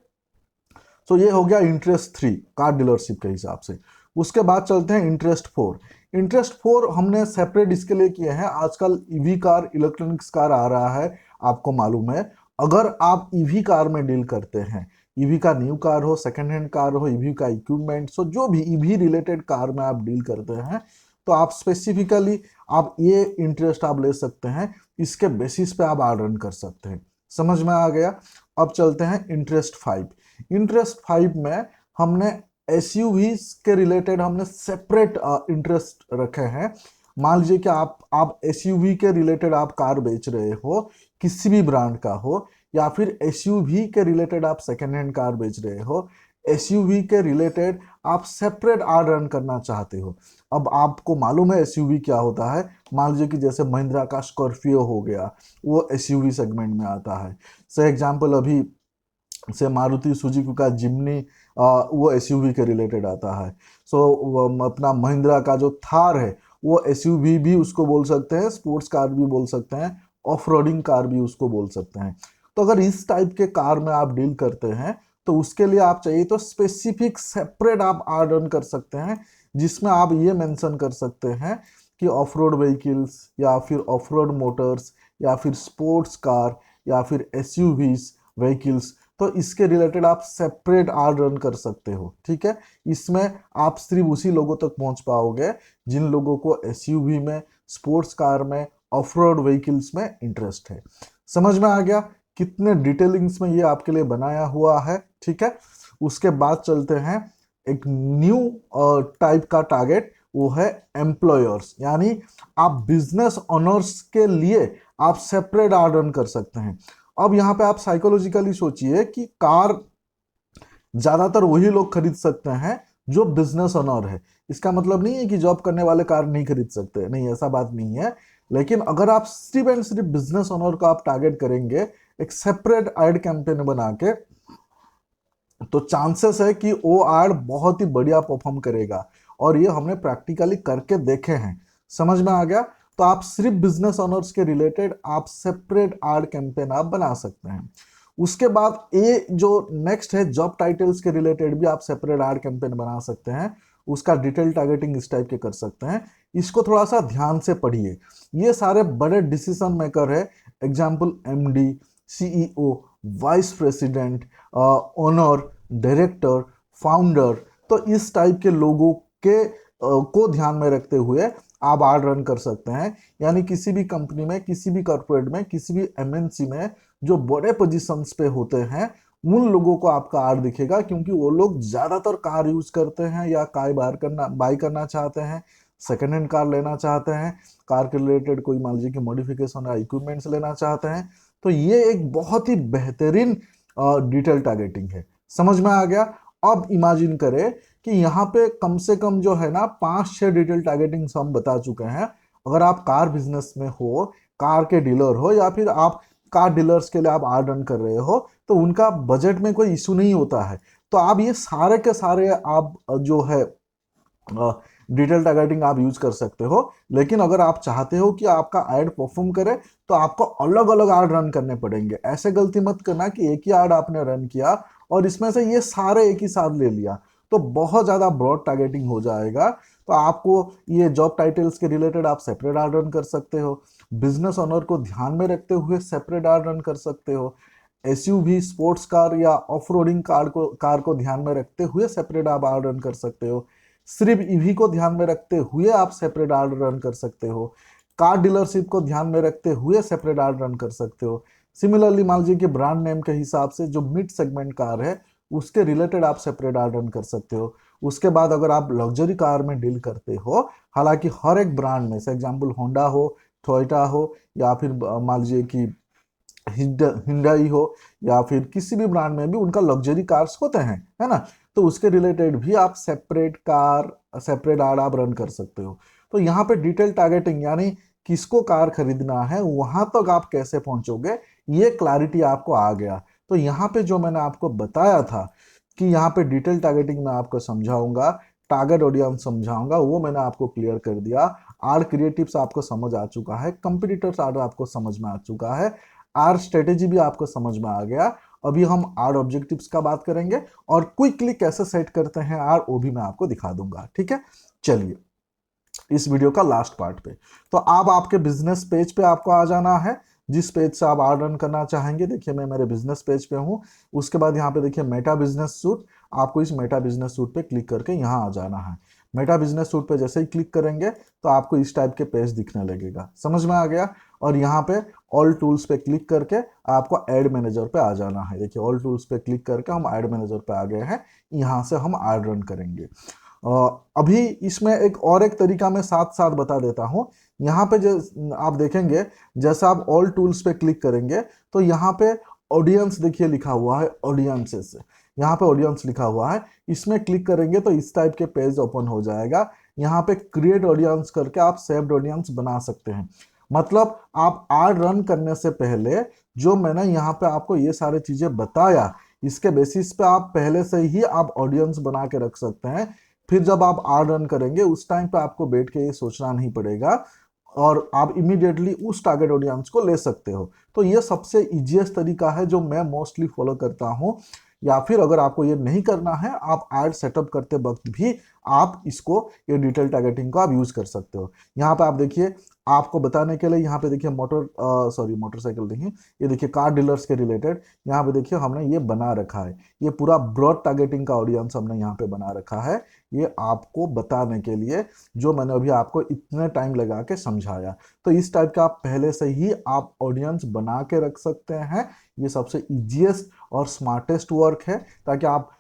सो ये हो गया इंटरेस्ट 3 कार डीलरशिप के हिसाब से। उसके बाद चलते हैं इंटरेस्ट 4। इंटरेस्ट 4 हमने सेपरेट इसके लिए किए हैं। आजकल ईवी कार, इलेक्ट्रॉनिक्स कार आ रहा है, आपको मालूम है। अगर आप ईवी कार में डील करते हैं, ईवी का न्यू कार हो, सेकंड हैंड कार हो, ईवी का इक्विपमेंट हो, जो भी ईवी रिलेटेड कार में आप डील करते हैं, तो आप स्पेसिफिकली आप ये इंटरेस्ट आप ले सकते हैं। इसके बेसिस पे आप आर्डर कर सकते हैं। समझ में आ गया। अब चलते हैं इंटरेस्ट 5। इंटरेस्ट 5 में हमने एसयूवी के रिलेटेड हमने सेपरेट इंटरेस्ट रखे हैं। मान लीजिए कि आप एसयूवी के रिलेटेड आप कार बेच रहे हो, किसी भी ब्रांड का हो, या फिर एसयूवी के रिलेटेड आप सेकेंड हैंड कार बेच रहे हो, एसयूवी के रिलेटेड आप सेपरेट आर रन करना चाहते हो। अब आपको मालूम है एसयूवी क्या होता है। मान लीजिए कि जैसे महिंद्रा का स्कॉर्पियो हो गया, वो एसयूवी सेगमेंट में आता है। से एग्जांपल अभी से मारुति सुजुकी का जिम्नी, वो एसयूवी के रिलेटेड आता है। सो अपना महिंद्रा का जो थार है, वो एसयूवी भी उसको बोल सकते हैं, स्पोर्ट्स कार भी बोल सकते हैं, ऑफ रोडिंग कार भी उसको बोल सकते हैं। तो अगर इस टाइप के कार में आप डील करते हैं, तो उसके लिए आप चाहिए तो स्पेसिफिक सेपरेट आप आर रन कर सकते हैं, जिसमें आप ये मेंशन कर सकते हैं कि ऑफ रोड व्हीकल्स, या फिर ऑफ रोड मोटर्स, या फिर स्पोर्ट्स कार, या फिर एसयूवीज व्हीकल्स। तो इसके रिलेटेड आप सेपरेट आर रन कर सकते हो, ठीक है। इसमें आप सिर्फ उसी लोगों तक पहुंच पाओगे जिन लोगों को एसयूवी में, स्पोर्ट्स कार में, ऑफ रोड व्हीकल्स में इंटरेस्ट है। समझ में आ गया कितने डिटेलिंग्स में ये आपके लिए बनाया हुआ है, ठीक है। उसके बाद चलते हैं एक न्यू टाइप का टारगेट, वो है एम्प्लॉयर्स, यानी आप बिजनेस ओनर्स के लिए आप सेपरेट आर रन कर सकते हैं। अब यहाँ पे आप साइकोलॉजिकली सोचिए कि कार ज्यादातर वही लोग खरीद सकते हैं जो बिजनेस ओनर है। इसका मतलब नहीं है कि जॉब करने वाले कार नहीं खरीद सकते, नहीं, ऐसा बात नहीं है। लेकिन अगर आप सिर्फ एंड सिर्फ बिजनेस ओनर को आप टारगेट करेंगे एक सेपरेट एड कैंपेन बना के, तो चांसेस है कि वो एड बहुत ही बढ़िया परफॉर्म करेगा, और ये हमने प्रैक्टिकली करके देखे हैं। समझ में आ गया। तो आप सिर्फ बिजनेस ओनर्स के रिलेटेड आप सेपरेट एड कैंपेन आप बना सकते हैं। उसके बाद ये जो नेक्स्ट है जॉब टाइटल्स के रिलेटेड भी आप सेपरेट एड कैंपेन बना सकते हैं। उसका डिटेल टारगेटिंग इस टाइप के कर सकते हैं। इसको थोड़ा सा ध्यान से पढ़िए। ये सारे बड़े डिसीजन मेकर है, example MD, CEO, vice president, owner, director, founder. तो इस टाइप के लोगों के को ध्यान में रखते हुए आप आर रन कर सकते हैं। यानी किसी भी कंपनी में, किसी भी कॉर्पोरेट में, किसी भी एमएनसी में जो बड़े पोजीशंस पे होते हैं, उन लोगों को आपका आर दिखेगा, क्योंकि वो लोग ज्यादातर कार यूज करते हैं या कार बाय करना चाहते हैं, सेकेंड हैंड कार लेना चाहते हैं, कार के रिलेटेड कोई मान लीजिए कि मॉडिफिकेशन या इक्विपमेंट्स लेना चाहते हैं। तो ये एक बहुत ही बेहतरीन डिटेल टारगेटिंग है। समझ में आ गया। अब इमेजिन करें कि यहाँ पे कम से कम जो है ना 5-6 डिटेल टारगेटिंग हम बता चुके हैं। अगर आप कार बिजनेस में हो, कार के डीलर हो, या फिर आप कार डीलर्स के लिए आप आर रन कर रहे हो, तो उनका बजट में कोई इशू नहीं होता है। तो आप ये सारे के सारे आप जो है डिटेल टारगेटिंग आप यूज कर सकते हो। लेकिन अगर आप चाहते हो कि आपका एड परफॉर्म करे, तो आपको अलग अलग एड रन करने पड़ेंगे। ऐसे गलती मत करना कि एक ही एड आपने रन किया और इसमें से ये सारे एक ही साथ ले लिया, तो बहुत ज्यादा ब्रॉड टारगेटिंग हो जाएगा। तो आपको ये जॉब टाइटल्स के रिलेटेड आप सेपरेट एड रन कर सकते हो, बिजनेस ओनर को ध्यान में रखते हुए सेपरेट एड रन कर सकते हो, एसयूवी, स्पोर्ट्स कार या ऑफ रोडिंग कार को ध्यान में रखते हुए सेपरेट आप एड रन कर सकते हो, सिर्फ ईवी को ध्यान में रखते हुए आप सेपरेट एड रन कर सकते हो, कार डीलरशिप को ध्यान में रखते हुए सेपरेट एड रन कर सकते हो। सिमिलरली मान लीजिए कि ब्रांड नेम के हिसाब से जो मिड सेगमेंट कार है उसके रिलेटेड आप सेपरेट एड रन कर सकते हो। उसके बाद अगर आप लग्जरी कार में डील करते हो, हालांकि हर एक ब्रांड में से एग्जाम्पल होंडा हो, टोयोटा हो, या फिर मान लीजिए कि हिंडाई हो, या फिर किसी भी ब्रांड में भी उनका लग्जरी कार्स होते हैं, है ना। तो उसके रिलेटेड भी आप सेपरेट एड आप रन कर सकते हो। तो यहाँ पे डिटेल टारगेटिंग, यानी किसको कार खरीदना है, वहां तक आप कैसे पहुंचोगे, ये क्लैरिटी आपको आ गया। तो यहाँ पे जो मैंने आपको बताया था कि यहाँ पे डिटेल टारगेटिंग में आपको समझाऊंगा, टारगेट ऑडियंस समझाऊंगा, वो मैंने आपको क्लियर कर दिया। आर क्रिएटिव्स आपको समझ आ चुका है, कंपटीटर्स आर आपको समझ में आ चुका है, आर स्ट्रेटेजी भी आपको समझ में आ गया। अभी हम आर ऑब्जेक्टिव्स का बात करेंगे और क्विकली कैसे सेट करते हैं आर, वो भी मैं आपको दिखा दूंगा, ठीक है। चलिए इस वीडियो का लास्ट पार्ट पे। तो अब आपके बिजनेस पेज पे आपको आ जाना है, जिस पेज से आप आर रन करना चाहेंगे। देखिए मैं मेरे बिजनेस पेज पे हूँ। उसके बाद यहाँ पे देखिए मेटा बिजनेस सूट, आपको इस मेटा बिजनेस सूट पे क्लिक करके यहाँ आ जाना है। मेटा बिजनेस सूट पे जैसे ही क्लिक करेंगे तो आपको इस टाइप के पेज दिखने लगेगा। समझ में आ गया। और यहाँ पे ऑल टूल्स पे क्लिक करके आपको एड मैनेजर पे आ जाना है। देखिए ऑल टूल्स पे क्लिक करके हम एड मैनेजर पे आ गए हैं। यहाँ से हम एड रन करेंगे। अभी इसमें एक तरीका मैं साथ साथ बता देता हूँ। यहाँ पे जो आप देखेंगे, जैसे आप ऑल टूल्स पे क्लिक करेंगे तो यहाँ पे ऑडियंस देखिए लिखा हुआ है, ऑडियंसेस, यहाँ पे ऑडियंस लिखा हुआ है। इसमें क्लिक करेंगे तो इस टाइप के पेज ओपन हो जाएगा। यहाँ पे क्रिएट ऑडियंस करके आप सेव्ड ऑडियंस बना सकते हैं। मतलब आप एड रन करने से पहले जो मैंने यहाँ पे आपको ये सारी चीजें बताया, इसके बेसिस पे आप पहले से ही आप ऑडियंस बना के रख सकते हैं। फिर जब आप एड रन करेंगे उस टाइम पे आपको बैठ के ये सोचना नहीं पड़ेगा और आप इमीडिएटली उस टारगेट ऑडियंस को ले सकते हो। तो ये सबसे इजीएस्ट तरीका है जो मैं मोस्टली फॉलो करता हूँ। या फिर अगर आपको ये नहीं करना है, आप एड सेटअप करते वक्त भी आप इसको, ये डिटेल टारगेटिंग को आप यूज कर सकते हो। यहाँ पे आप देखिए आपको बताने के लिए यहाँ पे देखिए मोटरसाइकिल नहीं, ये देखिए कार डीलर्स के रिलेटेड यहाँ पे देखिए हमने ये बना रखा है। ये पूरा ब्रॉड टारगेटिंग का ऑडियंस हमने यहाँ पे बना रखा है, ये आपको बताने के लिए, जो मैंने अभी आपको इतने टाइम लगा के समझाया। तो इस टाइप का आप पहले से ही आप ऑडियंस बना के रख सकते हैं। ये सबसे इजीएस्ट और स्मार्टेस्ट वर्क है, ताकि आप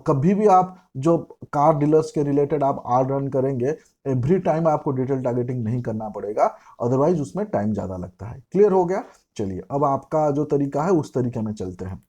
कभी भी आप जो कार डीलर्स के रिलेटेड आप आर रन करेंगे, एवरी टाइम आपको डिटेल टारगेटिंग नहीं करना पड़ेगा, अदरवाइज उसमें टाइम ज़्यादा लगता है। क्लियर हो गया? चलिए अब आपका जो तरीका है उस तरीके में चलते हैं।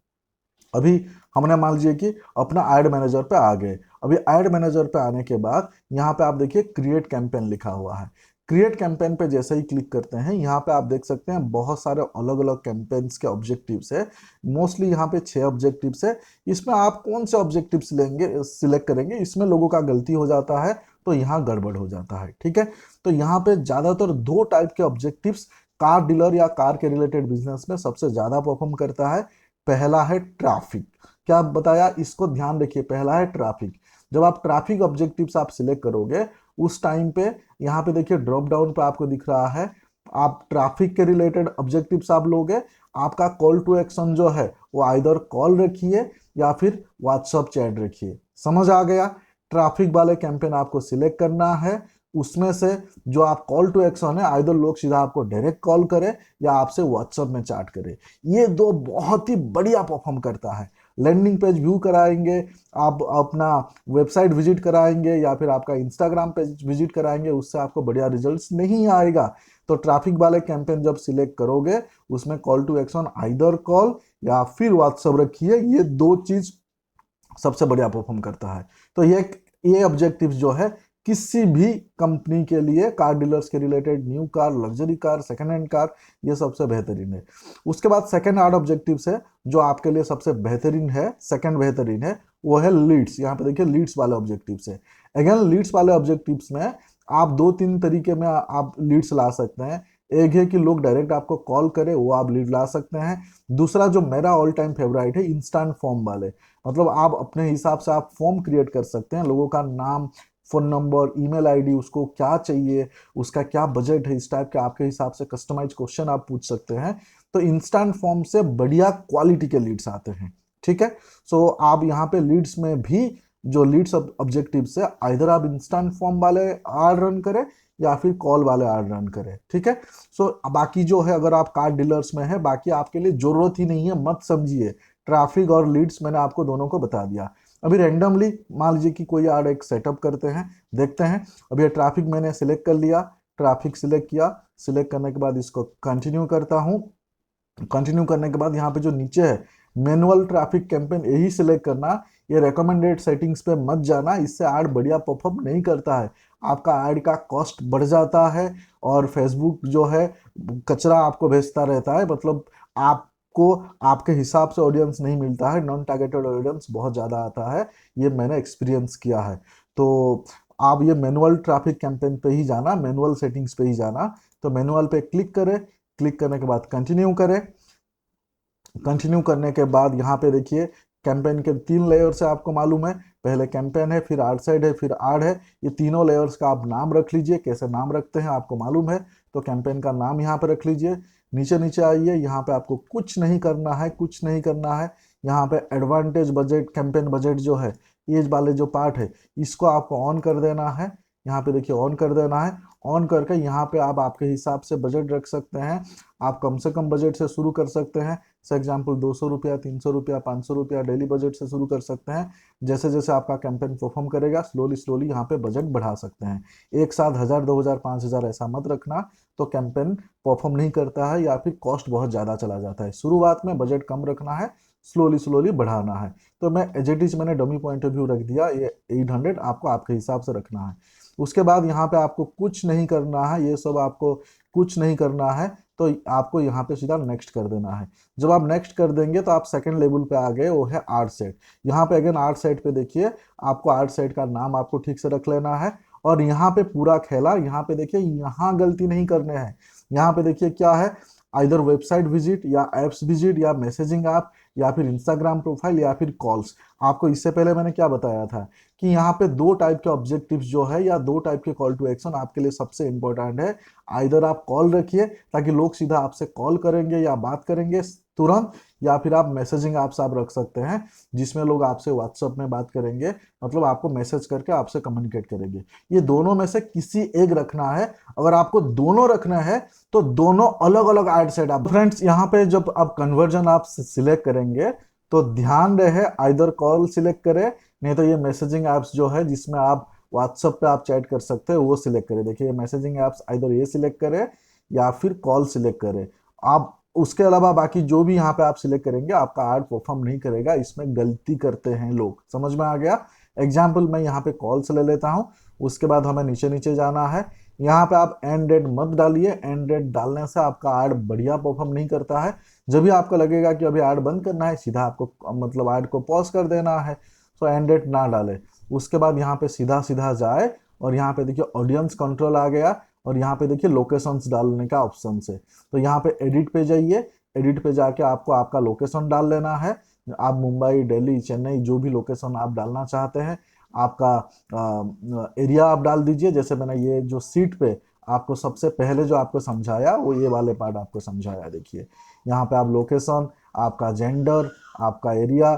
अभी हमने मान लीजिए कि अपना एड मैनेजर पे आ गए। अभी एड मैनेजर पे आने के बाद यहाँ पे आप देखिए क्रिएट कैंपेन लिखा हुआ है। क्रिएट कैंपेन पे जैसे ही क्लिक करते हैं, यहाँ पे आप देख सकते हैं बहुत सारे अलग अलग कैंपेन्स के ऑब्जेक्टिव्स है। मोस्टली यहाँ पे 6 ऑब्जेक्टिव्स है। इसमें आप कौन से ऑब्जेक्टिव्स लेंगे, सिलेक्ट करेंगे, इसमें लोगों का गलती हो जाता है, तो यहाँ गड़बड़ हो जाता है। ठीक है, तो यहाँ पे ज्यादातर 2 टाइप के ऑब्जेक्टिव्स कार डीलर या कार के रिलेटेड बिजनेस में सबसे ज्यादा परफॉर्म करता है। पहला है ट्रैफिक। क्या बताया, इसको ध्यान रखिए, पहला है ट्रैफिक। जब आप ट्रैफिक ऑब्जेक्टिव्स आप सिलेक्ट करोगे, उस टाइम पे यहाँ पे देखिए ड्रॉप डाउन पे आपको दिख रहा है, आप ट्रैफिक के रिलेटेड ऑब्जेक्टिव्स आप लोगे। आपका कॉल टू एक्शन जो है वो आइदर कॉल रखिए या फिर व्हाट्सएप चैट रखिए। समझ आ गया? ट्रैफिक वाले कैंपेन आपको सिलेक्ट करना है। उसमें से जो आप कॉल टू एक्शन है, आइदर लोग सीधा आपको डायरेक्ट कॉल करें या आपसे व्हाट्सएप में चैट करें। ये 2 बहुत ही बढ़िया परफॉर्म करता है। लैंडिंग पेज व्यू कराएंगे, आप अपना वेबसाइट विजिट कराएंगे या फिर आपका इंस्टाग्राम पेज विजिट कराएंगे, उससे आपको बढ़िया रिजल्ट्स नहीं आएगा। तो ट्रैफिक वाले कैंपेन जब सिलेक्ट करोगे, उसमें call to action either call या फिर व्हाट्सएप रखिए। ये 2 चीज सबसे बढ़िया परफॉर्म करता है। तो ये ऑब्जेक्टिव जो है किसी भी कंपनी के लिए, कार डीलर्स के related, new car, luxury car, second hand car, ये सबसे बेहतरीन है। उसके बाद सेकंड हार्ड ऑब्जेक्टिव्स है जो आपके लिए सबसे बेहतरीन है, सेकंड बेहतरीन है, वो है लीड्स। यहाँ पे देखिए लीड्स वाले ऑब्जेक्टिव्स है। अगेन लीड्स वाले ऑब्जेक्टिव्स में आप 2-3 तरीके में आप लीड्स ला सकते हैं। एक है कि लोग डायरेक्ट आपको कॉल करें, वो आप लीड ला सकते हैं। दूसरा जो मेरा ऑल टाइम फेवरेट है, इंस्टेंट फॉर्म वाले। मतलब आप अपने हिसाब से आप फॉर्म क्रिएट कर सकते हैं, लोगों का नाम, फोन नंबर, ईमेल आईडी, उसको क्या चाहिए, उसका क्या बजट है, इस टाइप के आपके हिसाब से कस्टमाइज क्वेश्चन आप पूछ सकते हैं। तो इंस्टेंट फॉर्म से बढ़िया क्वालिटी के लीड्स आते हैं। ठीक है, सो आप यहाँ पे लीड्स में भी जो लीड्स ऑब्जेक्टिव से आइधर आप इंस्टेंट फॉर्म वाले आर रन करें या फिर कॉल वाले आर रन करें। ठीक है, सो बाकी जो है, अगर आप कार डीलर्स में है, बाकी आपके लिए जरूरत ही नहीं है, मत समझिए। ट्रैफिक और लीड्स मैंने आपको दोनों को बता दिया। अभी रैंडमली मान लीजिए कि कोई आर एक सेटअप करते हैं, देखते हैं। अभी ट्रैफिक मैंने सिलेक्ट कर लिया, ट्रैफिक सिलेक्ट किया। सिलेक्ट करने के बाद इसको कंटिन्यू करता हूँ। कंटिन्यू करने के बाद यहाँ पे जो नीचे है मैनुअल ट्रैफिक कैंपेन, यही सिलेक्ट करना। ये रिकमेंडेड सेटिंग्स पे मत जाना, इससे ऐड बढ़िया परफॉर्म नहीं करता है। आपका ऐड का कॉस्ट बढ़ जाता है और फेसबुक जो है कचरा आपको भेजता रहता है। मतलब आपको आपके हिसाब से ऑडियंस नहीं मिलता है, नॉन टारगेटेड ऑडियंस बहुत ज़्यादा आता है। ये मैंने एक्सपीरियंस किया है। तो आप ये मैनुअल ट्रैफिक कैंपेन पे ही जाना, मैनुअल सेटिंग्स पे ही जाना। तो मैनुअल पे क्लिक करें, क्लिक करने के बाद कंटिन्यू करें। कंटिन्यू करने के बाद यहाँ पे देखिए कैंपेन के 3 लेयर से आपको मालूम है, पहले कैंपेन है, फिर आर्ट साइड है, फिर आड है। ये तीनों लेयर्स का आप नाम रख लीजिए। कैसे नाम रखते हैं आपको मालूम है, तो कैंपेन का नाम यहाँ पे रख लीजिए। नीचे नीचे आइए, यहाँ पे आपको कुछ नहीं करना है, कुछ नहीं करना है। यहाँ पे एडवांटेज बजट, कैंपेन बजट जो है, ये वाले जो पार्ट है, इसको आपको ऑन कर देना है। यहाँ पे देखिए ऑन कर देना है। ऑन करके यहाँ पे आप आपके हिसाब से बजट रख सकते हैं। आप कम से कम बजट से शुरू कर सकते हैं। फॉर एग्जाम्पल 200 रुपया, 300 रुपया, 500 रुपया डेली बजट से शुरू कर सकते हैं। जैसे जैसे आपका कैंपेन परफॉर्म करेगा, स्लोली स्लोली यहाँ पे बजट बढ़ा सकते हैं। एक साथ 1000, 2000, 5000 ऐसा मत रखना, तो कैंपेन परफॉर्म नहीं करता है या फिर कॉस्ट बहुत ज़्यादा चला जाता है। शुरुआत में बजट कम रखना है, स्लोली स्लोली बढ़ाना है। तो मैं एज इट इज मैंने डमी पॉइंट ऑफ व्यू रख दिया, ये 800 आपको आपके हिसाब से रखना है। उसके बाद यहाँ पे आपको कुछ नहीं करना है, ये सब आपको कुछ नहीं करना है। तो आपको यहाँ पे सीधा नेक्स्ट कर देना है। जब आप नेक्स्ट कर देंगे तो आप सेकंड लेवल पे आ गए, वो है आर्ट सेट। यहाँ पे अगेन आर्ट सेट पे देखिए, आपको आर्ट सेट का नाम आपको ठीक से रख लेना है। और यहाँ पे पूरा खेला, यहाँ पे देखिए, यहाँ गलती नहीं करने हैं। यहाँ पे देखिए क्या है, आइदर वेबसाइट विजिट या एप्स विजिट या मैसेजिंग ऐप या फिर इंस्टाग्राम प्रोफाइल या फिर कॉल्स। आपको इससे पहले मैंने क्या बताया था कि यहाँ पे दो टाइप के ऑब्जेक्टिव्स जो है या दो टाइप के कॉल टू एक्शन आपके लिए सबसे इंपॉर्टेंट है। आइदर आप कॉल रखिए ताकि लोग सीधा आपसे कॉल करेंगे या बात करेंगे तुरंत, या फिर आप मैसेजिंग ऐप्स आप रख सकते हैं जिसमें लोग आपसे व्हाट्सएप में बात करेंगे, मतलब आपको मैसेज करके आपसे कम्युनिकेट करेंगे। ये दोनों में से किसी एक रखना है। अगर आपको दोनों रखना है तो दोनों अलग अलग एड सेट आप फ्रेंड्स यहाँ पे जब आप कन्वर्जन आप सिलेक्ट करेंगे तो ध्यान रहे आइदर कॉल सिलेक्ट करें, नहीं तो ये मैसेजिंग ऐप्स जो है जिसमें आप व्हाट्सएप पे आप चैट कर सकते हैं वो सिलेक्ट करें। देखिए मैसेजिंग ऐप्स आइदर ये सिलेक्ट करें या फिर कॉल सिलेक्ट करें आप। उसके अलावा बाकी जो भी यहाँ पे आप सिलेक्ट करेंगे आपका ऐड परफॉर्म नहीं करेगा, इसमें गलती करते हैं लोग। समझ में आ गया? एग्जाम्पल मैं यहाँ पे कॉल से ले लेता हूँ, उसके बाद हमें नीचे नीचे जाना है। यहाँ पे आप एंड डेट मत डालिए, एंड डेट डालने से आपका ऐड बढ़िया परफॉर्म नहीं करता है। जब भी आपको लगेगा कि अभी ऐड बंद करना है सीधा आपको मतलब ऐड को पॉज कर देना है, तो एंड डेट ना डाले। उसके बाद यहाँ पे सीधा सीधा जाए और यहाँ पे देखिए ऑडियंस कंट्रोल आ गया और यहाँ पे देखिए लोकेशंस डालने का ऑप्शन है। तो यहाँ पे एडिट पे जाइए, एडिट पे जाके आपको आपका लोकेशन डाल लेना है। आप मुंबई, दिल्ली, चेन्नई जो भी लोकेशन आप डालना चाहते हैं, आपका एरिया आप डाल दीजिए। जैसे मैंने ये जो सीट पे आपको सबसे पहले जो आपको समझाया वो ये वाले पार्ट आपको समझाया। देखिए यहाँ पे आप लोकेशन, आपका जेंडर, आपका एरिया,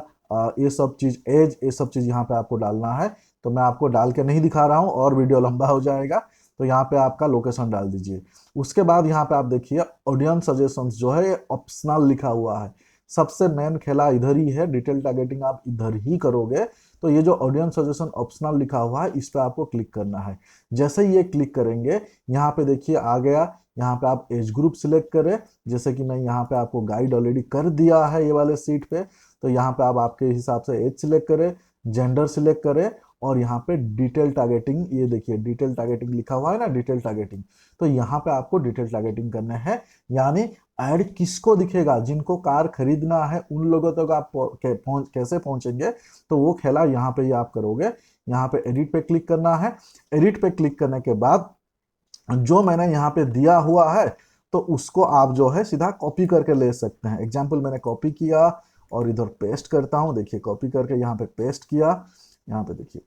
ये सब चीज़, एज, ये सब चीज़ यहाँ पे आपको डालना है। तो मैं आपको डाल के नहीं दिखा रहा हूँ और वीडियो लंबा हो जाएगा। तो यहाँ पे आपका लोकेशन डाल दीजिए। उसके बाद यहाँ पे आप देखिए ऑडियंस सजेशंस जो है ऑप्शनल लिखा हुआ है। सबसे मेन खेला इधर ही है, डिटेल टारगेटिंग आप इधर ही करोगे। तो ये जो ऑडियंस सजेशन ऑप्शनल लिखा हुआ है इस पे आपको क्लिक करना है। जैसे ही ये क्लिक करेंगे यहाँ पे देखिए आ गया। यहाँ पे आप एज ग्रुप सिलेक्ट करें, जैसे कि मैं यहाँ पे आपको गाइड ऑलरेडी कर दिया है ये वाले सीट पे। तो यहाँ पे आप आपके हिसाब से एज सिलेक्ट करें, जेंडर सिलेक्ट करें और यहाँ पे डिटेल टारगेटिंग, ये देखिए डिटेल टारगेटिंग लिखा हुआ है ना, डिटेल टारगेटिंग। तो यहाँ पे आपको डिटेल टारगेटिंग करना है, यानी ऐड किसको दिखेगा, जिनको कार खरीदना है उन लोगों तक आप कैसे पहुंचेंगे। तो वो खेला यहाँ पे ही आप करोगे। यहाँ पे एडिट पे क्लिक करना है। एडिट पे क्लिक करने के बाद जो मैंने यहाँ पे दिया हुआ है तो उसको आप जो है सीधा कॉपी करके ले सकते हैं। एग्जाम्पल मैंने कॉपी किया और इधर पेस्ट करता हूँ। देखिए कॉपी करके यहाँ पे पेस्ट किया, यहाँ पे देखिए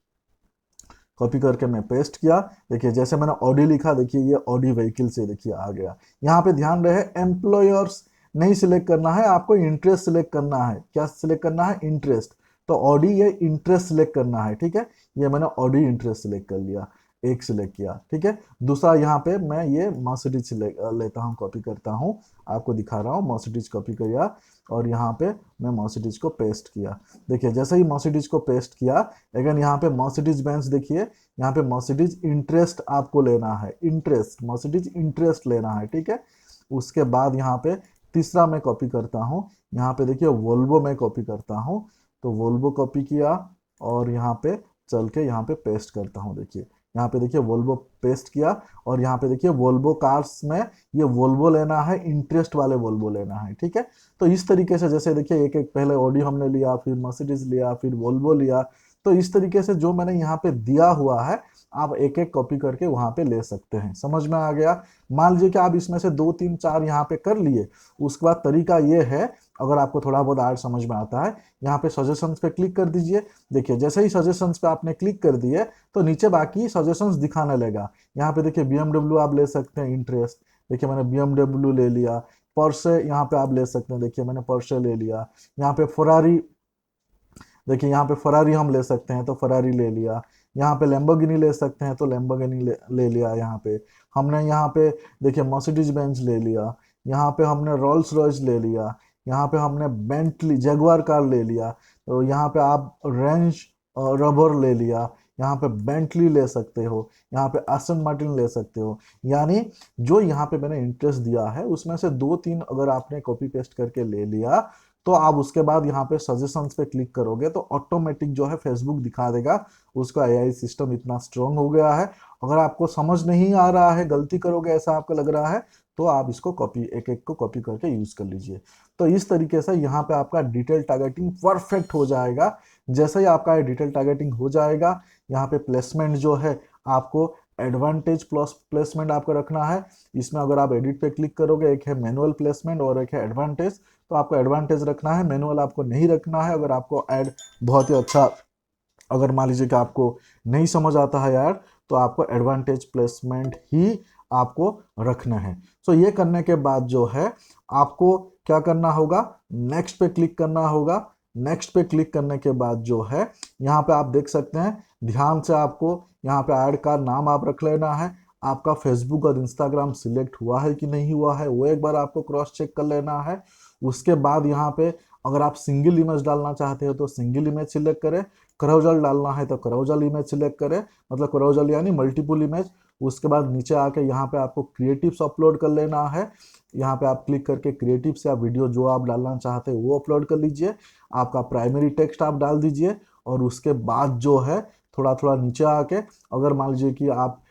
कॉपी करके मैं पेस्ट किया। देखिए जैसे मैंने ऑडी लिखा, देखिए ये ऑडी व्हीकल से देखिए आ गया। यहाँ पे ध्यान रहे एम्प्लॉयर्स नहीं सिलेक्ट करना है, आपको इंटरेस्ट सिलेक्ट करना है। क्या सिलेक्ट करना है? इंटरेस्ट। तो ऑडी ये इंटरेस्ट सिलेक्ट करना है, ठीक है। ये मैंने ऑडी इंटरेस्ट सिलेक्ट कर लिया, एक सिलेक्ट किया, ठीक है। दूसरा यहाँ पे मैं ये मर्सिडीज लेता हूँ, कॉपी करता हूँ, आपको दिखा रहा हूँ। मर्सिडीज कॉपी किया और यहाँ पे मैं मर्सिडीज को पेस्ट किया। देखिए जैसे ही मर्सिडीज को पेस्ट किया, अगेन यहाँ पे मर्सिडीज बेंच देखिए, यहाँ पे मर्सिडीज इंटरेस्ट आपको लेना है, इंटरेस्ट, मर्सिडीज इंटरेस्ट लेना है, ठीक है। उसके बाद यहाँ पे तीसरा मैं कॉपी करता हूँ, यहाँ पे देखिए वोल्वो मैं कॉपी करता हूँ। तो वोल्वो कॉपी किया और यहाँ पे चल के यहाँ पे पेस्ट करता हूँ। देखिए यहाँ पे देखिए वोल्वो पेस्ट किया और यहाँ पे देखिए वोल्वो कार्स में ये वोल्वो लेना है, इंटरेस्ट वाले वोल्वो लेना है, ठीक है। तो इस तरीके से जैसे देखिए एक एक पहले ऑडी हमने लिया, फिर मर्सिडीज लिया, फिर वोल्वो लिया। तो इस तरीके से जो मैंने यहाँ पे दिया हुआ है आप एक एक कॉपी करके वहां पे ले सकते हैं। समझ में आ गया? मान लीजिए कि आप इसमें से 2 3 4 यहाँ पे कर लिए। उसके बाद तरीका ये है, अगर आपको थोड़ा बहुत आर्ट समझ में आता है, यहाँ पे सजेशंस पे क्लिक कर दीजिए। देखिए जैसे ही सजेशंस पे आपने क्लिक कर दिए तो नीचे बाकी सजेशंस दिखाने लगा। यहाँ पे देखिए BMW आप ले सकते हैं, इंटरेस्ट। देखिए मैंने BMW ले लिया। पर्से यहाँ पे आप ले सकते हैं, देखिए मैंने पर्से ले लिया। यहाँ पे फरारी, देखिए यहाँ पे फरारी हम ले सकते हैं तो फरारी ले लिया। यहाँ पे लैम्बोर्गिनी ले सकते हैं तो लैम्बोर्गिनी ले लिया। यहाँ पे हमने यहाँ पे देखिए मर्सिडीज बेंज ले लिया। यहाँ पे हमने रोल्स रॉयस ले लिया। यहाँ पे हमने बेंटली जगुआर कार ले लिया। तो यहाँ पे आप रेंज रबर ले लिया। यहाँ पे बेंटली ले सकते हो, यहाँ पे एस्टन मार्टिन ले सकते हो। यानी जो यहाँ पे मैंने इंटरेस्ट दिया है उसमें से 2 3 अगर आपने कॉपी पेस्ट करके ले लिया तो आप उसके बाद यहाँ पे सजेशंस पे क्लिक करोगे तो ऑटोमेटिक जो है फेसबुक दिखा देगा। उसका एआई सिस्टम इतना स्ट्रांग हो गया है। अगर आपको समझ नहीं आ रहा है, गलती करोगे ऐसा आपको लग रहा है, तो आप इसको कॉपी, एक एक को कॉपी करके यूज कर लीजिए। तो इस तरीके से यहाँ पे आपका डिटेल टारगेटिंग परफेक्ट हो जाएगा। जैसे ही आपका डिटेल टारगेटिंग हो जाएगा, यहाँ पे प्लेसमेंट जो है आपको एडवांटेज प्लस प्लेसमेंट आपको रखना है। इसमें अगर आप एडिट पे क्लिक करोगे, एक है मैनुअल प्लेसमेंट और एक है एडवांटेज, तो आपको एडवांटेज रखना है, मैनुअल आपको नहीं रखना है। अगर आपको ऐड बहुत ही अच्छा, अगर मान लीजिए कि आपको नहीं समझ आता है यार, तो आपको एडवांटेज प्लेसमेंट ही आपको रखना है। सो ये करने के बाद जो है आपको क्या करना होगा, नेक्स्ट पे क्लिक करना होगा। नेक्स्ट पे क्लिक करने के बाद जो है यहाँ पे आप देख सकते हैं, ध्यान से आपको यहाँ पे ऐड का नाम आप रख लेना है। आपका फेसबुक और इंस्टाग्राम सिलेक्ट हुआ है कि नहीं हुआ है वो एक बार आपको क्रॉस चेक कर लेना है। उसके बाद यहाँ पे अगर आप सिंगल इमेज डालना चाहते हो तो सिंगल इमेज सिलेक्ट करें, करौजल डालना है तो करौजल इमेज सिलेक्ट करें, मतलब करौजल यानी मल्टीपल इमेज। उसके बाद नीचे आके यहाँ पे आपको क्रिएटिव्स अपलोड कर लेना है। यहाँ पे आप क्लिक करके क्रिएटिव से आप वीडियो जो आप डालना चाहते हैं वो अपलोड कर लीजिए। आपका प्राइमरी टेक्स्ट आप डाल दीजिए और उसके बाद जो है थोड़ा थोड़ा नीचे आके, अगर मान लीजिए कि आप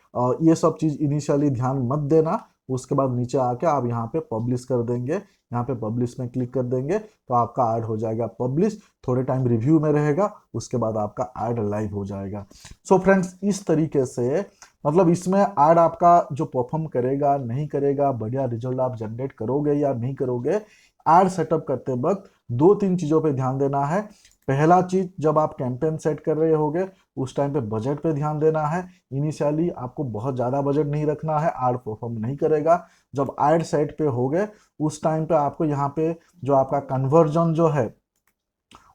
ये सब चीज़ इनिशियली ध्यान मत देना, उसके बाद नीचे आके आप यहाँ पे पब्लिश कर देंगे। यहाँ पे पब्लिश में क्लिक कर देंगे तो आपका ऐड हो जाएगा पब्लिश, थोड़े टाइम रिव्यू में रहेगा, उसके बाद आपका ऐड लाइव हो जाएगा। सो फ्रेंड्स, इस तरीके से मतलब इसमें ऐड आपका जो परफॉर्म करेगा नहीं करेगा, बढ़िया रिजल्ट आप जनरेट करोगे या नहीं करोगे, ऐड सेटअप करते वक्त दो तीन चीज़ों पे ध्यान देना है। पहला चीज, जब आप कैंपेन सेट कर रहे होगे उस टाइम पे बजट पे ध्यान देना है। इनिशियली आपको बहुत ज़्यादा बजट नहीं रखना है, ऐड परफॉर्म नहीं करेगा। जब ऐड सेट पे हो गए उस टाइम पे आपको यहाँ पे जो आपका कन्वर्जन जो है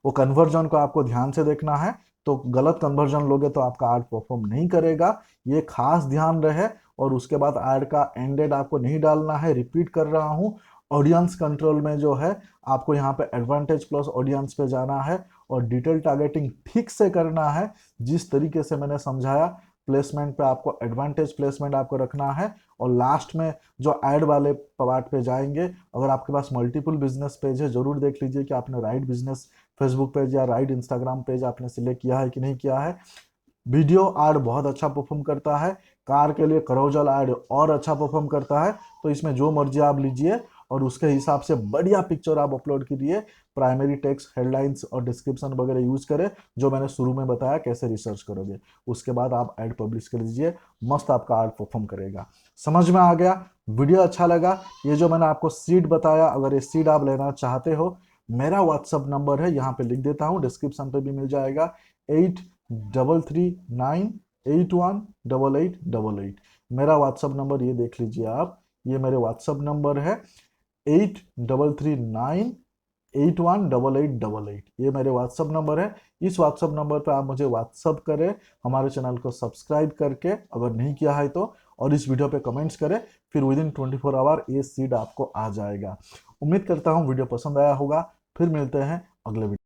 वो कन्वर्जन को आपको ध्यान से देखना है। तो गलत कन्वर्जन लोगे तो आपका ऐड परफॉर्म नहीं करेगा, ये खास ध्यान रहे। और उसके बाद ऐड का एंडेड आपको नहीं डालना है, रिपीट कर रहा हूँ। ऑडियंस कंट्रोल में जो है आपको यहाँ पे एडवांटेज प्लस ऑडियंस पे जाना है और डिटेल टारगेटिंग ठीक से करना है, जिस तरीके से मैंने समझाया। प्लेसमेंट पे आपको एडवांटेज प्लेसमेंट आपको रखना है और लास्ट में जो ऐड वाले पार्ट पे जाएंगे, अगर आपके पास मल्टीपल बिजनेस पेज है जरूर देख लीजिए कि आपने राइट बिजनेस फेसबुक पेज या राइट इंस्टाग्राम पेज आपने सिलेक्ट किया है कि नहीं किया है। वीडियो ऐड बहुत अच्छा परफॉर्म करता है, कार के लिए करोजल ऐड और अच्छा परफॉर्म करता है। तो इसमें जो मर्जी आप लीजिए और उसके हिसाब से बढ़िया पिक्चर आप अपलोड कीजिए। प्राइमरी टेक्स्ट, हेडलाइंस और डिस्क्रिप्शन वगैरह यूज करें, जो मैंने शुरू में बताया कैसे रिसर्च करोगे। उसके बाद आप ऐड पब्लिश कर दीजिए, मस्त आपका ऐड परफॉर्म करेगा। समझ में आ गया? वीडियो अच्छा लगा? ये जो मैंने आपको सीड बताया, अगर ये सीड आप लेना चाहते हो, मेरा व्हाट्सअप नंबर है, यहाँ पे लिख देता हूँ, डिस्क्रिप्शन पे भी मिल जाएगा। 8339818888। मेरा व्हाट्सअप नंबर ये देख लीजिए आप, ये मेरे व्हाट्सअप नंबर है 8339818888। ये मेरे व्हाट्सअप नंबर है। इस व्हाट्सअप नंबर पे आप मुझे व्हाट्सअप करें, हमारे चैनल को सब्सक्राइब करके अगर नहीं किया है तो, और इस वीडियो पे कमेंट्स करें, फिर विद इन 24 आवर ये सीड आपको आ जाएगा। उम्मीद करता हूँ वीडियो पसंद आया होगा। फिर मिलते हैं अगले वीडियो।